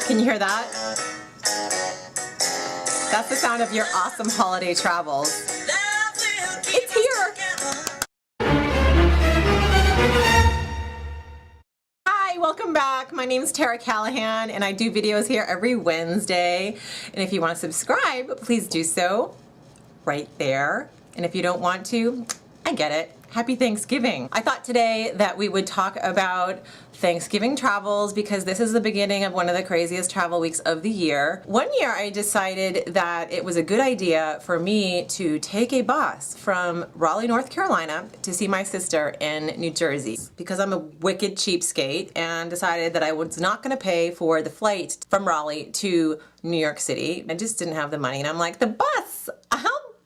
Can you hear that? That's the sound of your awesome holiday travels. It's here! Hi, welcome back. My name is Tara Callahan and I do videos here every Wednesday. And if you want to subscribe, please do so right there. And if you don't want to, I get it. Happy Thanksgiving. I thought today that we would talk about Thanksgiving travels because this is the beginning of one of the craziest travel weeks of the year. One year I decided that it was a good idea for me to take a bus from Raleigh, North Carolina to see my sister in New Jersey because I'm a wicked cheapskate and decided that I was not going to pay for the flight from Raleigh to New York City. I just didn't have the money and I'm like, the bus!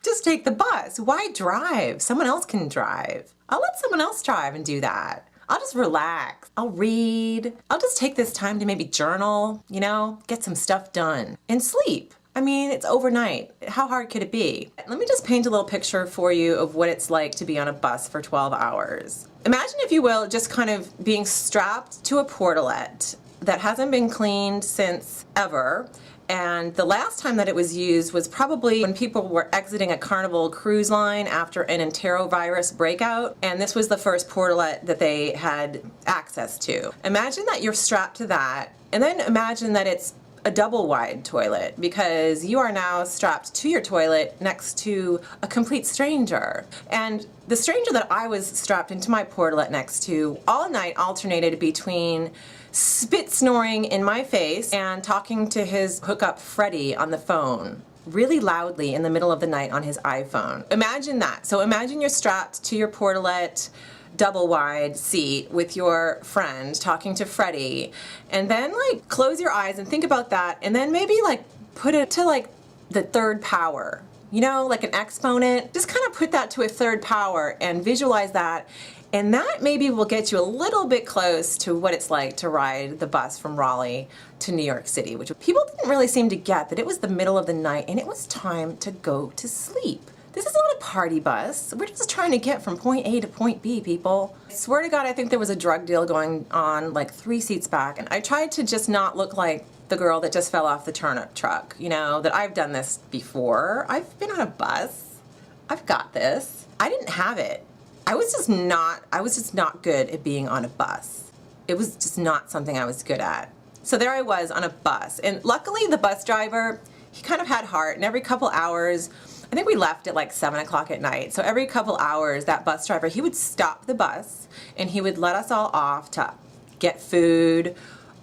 Just take the bus. Why drive? Someone else can drive. I'll let someone else drive and do that. I'll just relax. I'll read. I'll just take this time to maybe journal, you know, get some stuff done and sleep. I mean, it's overnight. How hard could it be? Let me just paint a little picture for you of what it's like to be on a bus for 12 hours. Imagine, if you will, just kind of being strapped to a portalette that hasn't been cleaned since ever. And the last time that it was used was probably when people were exiting a Carnival cruise line after an enterovirus breakout, and this was the first portalette that they had access to. Imagine that you're strapped to that, and then imagine that it's a double wide toilet because you are now strapped to your toilet next to a complete stranger. And the stranger that I was strapped into my portalette next to all night alternated between spit snoring in my face and talking to his hookup Freddie on the phone really loudly in the middle of the night on his iPhone. Imagine that. So imagine you're strapped to your portalette double wide seat with your friend talking to Freddie, and then like close your eyes and think about that, and then maybe like put it to like the third power, you know, like an exponent. Just kind of put that to a third power and visualize that, and that maybe will get you a little bit close to what it's like to ride the bus from Raleigh to New York City, which people didn't really seem to get, that it was the middle of the night and it was time to go to sleep. This is not a party bus. We're just trying to get from point A to point B, people. I swear to God, I think there was a drug deal going on like 3 seats back, and I tried to just not look like the girl that just fell off the turnip truck, you know, that I've done this before. I've been on a bus. I've got this. I didn't have it. I was just not good at being on a bus. It was just not something I was good at. So there I was on a bus, and luckily the bus driver, he kind of had heart, and every couple hours, I think we left at like 7 o'clock at night, so every couple hours that bus driver, he would stop the bus and he would let us all off to get food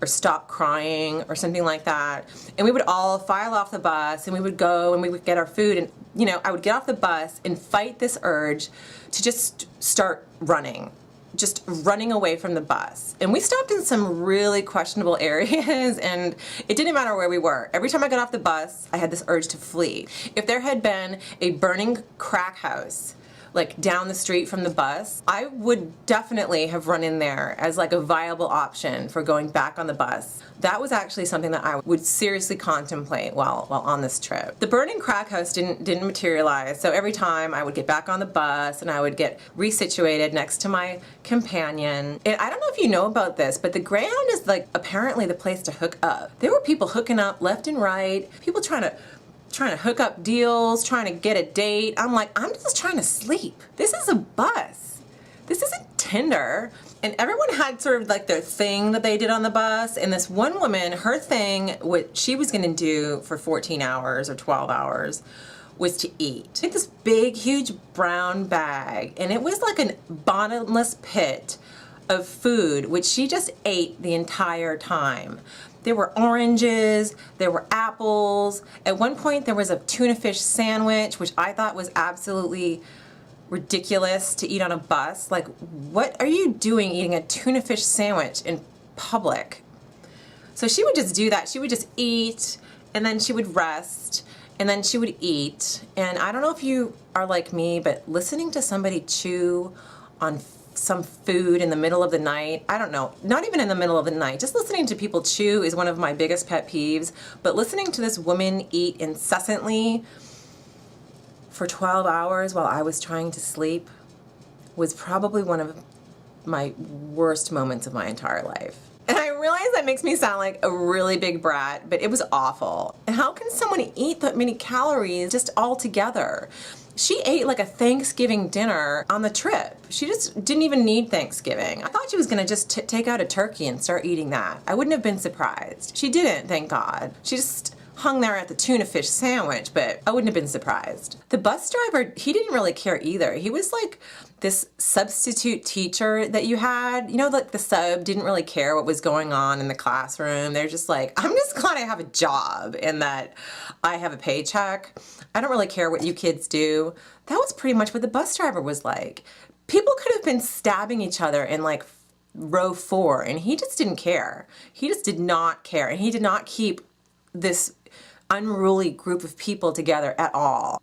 or stop crying or something like that, and we would all file off the bus and we would go and we would get our food, and you know, I would get off the bus and fight this urge to just start running. Just running away from the bus. And we stopped in some really questionable areas, and it didn't matter where we were. Every time I got off the bus, I had this urge to flee. If there had been a burning crack house like down the street from the bus, I would definitely have run in there as like a viable option for going back on the bus. That was actually something that I would seriously contemplate while on this trip. The burning crack house didn't materialize, so every time I would get back on the bus and I would get resituated next to my companion. And I don't know if you know about this, but the Grand is like apparently the place to hook up. There were people hooking up left and right, people trying to hook up deals, trying to get a date. I'm like, I'm just trying to sleep. This is a bus. This isn't Tinder. And everyone had sort of like their thing that they did on the bus. And this one woman, her thing, what she was gonna do for 14 hours or 12 hours was to eat. She had this big, huge brown bag, and it was like a bottomless pit of food, which she just ate the entire time. There were oranges, there were apples. At one point there was a tuna fish sandwich, which I thought was absolutely ridiculous to eat on a bus. Like, what are you doing eating a tuna fish sandwich in public? So she would just do that. She would just eat, and then she would rest, and then she would eat. And I don't know if you are like me, but listening to somebody chew on some food in the middle of the night, I don't know, not even in the middle of the night, just listening to people chew is one of my biggest pet peeves. But listening to this woman eat incessantly for 12 hours while I was trying to sleep was probably one of my worst moments of my entire life. And I realize that makes me sound like a really big brat, but it was awful. And how can someone eat that many calories just all together? She ate like a Thanksgiving dinner on the trip. She just didn't even need Thanksgiving. I thought she was gonna just take out a turkey and start eating that. I wouldn't have been surprised. She didn't, thank God. She just hung there at the tuna fish sandwich, but I wouldn't have been surprised. The bus driver, he didn't really care either. He was like this substitute teacher that you had. You know, like the sub didn't really care what was going on in the classroom. They're just like, I'm just glad I have a job and that I have a paycheck. I don't really care what you kids do. That was pretty much what the bus driver was like. People could have been stabbing each other in like row 4 and he just didn't care. He just did not care, and he did not keep this unruly group of people together at all.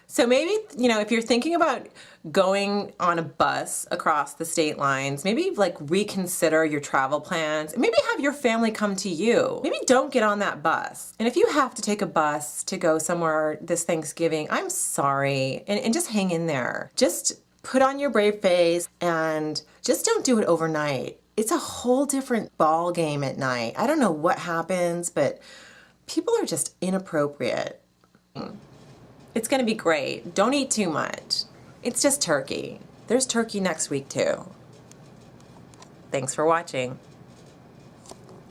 So maybe, you know, if you're thinking about going on a bus across the state lines, maybe like reconsider your travel plans and maybe have your family come to you. Maybe don't get on that bus. And if you have to take a bus to go somewhere this Thanksgiving, I'm sorry, and just hang in there. Just put on your brave face and just don't do it overnight. It's a whole different ball game at night. I don't know what happens, but people are just inappropriate. It's gonna be great. Don't eat too much. It's just turkey. There's turkey next week too. Thanks for watching.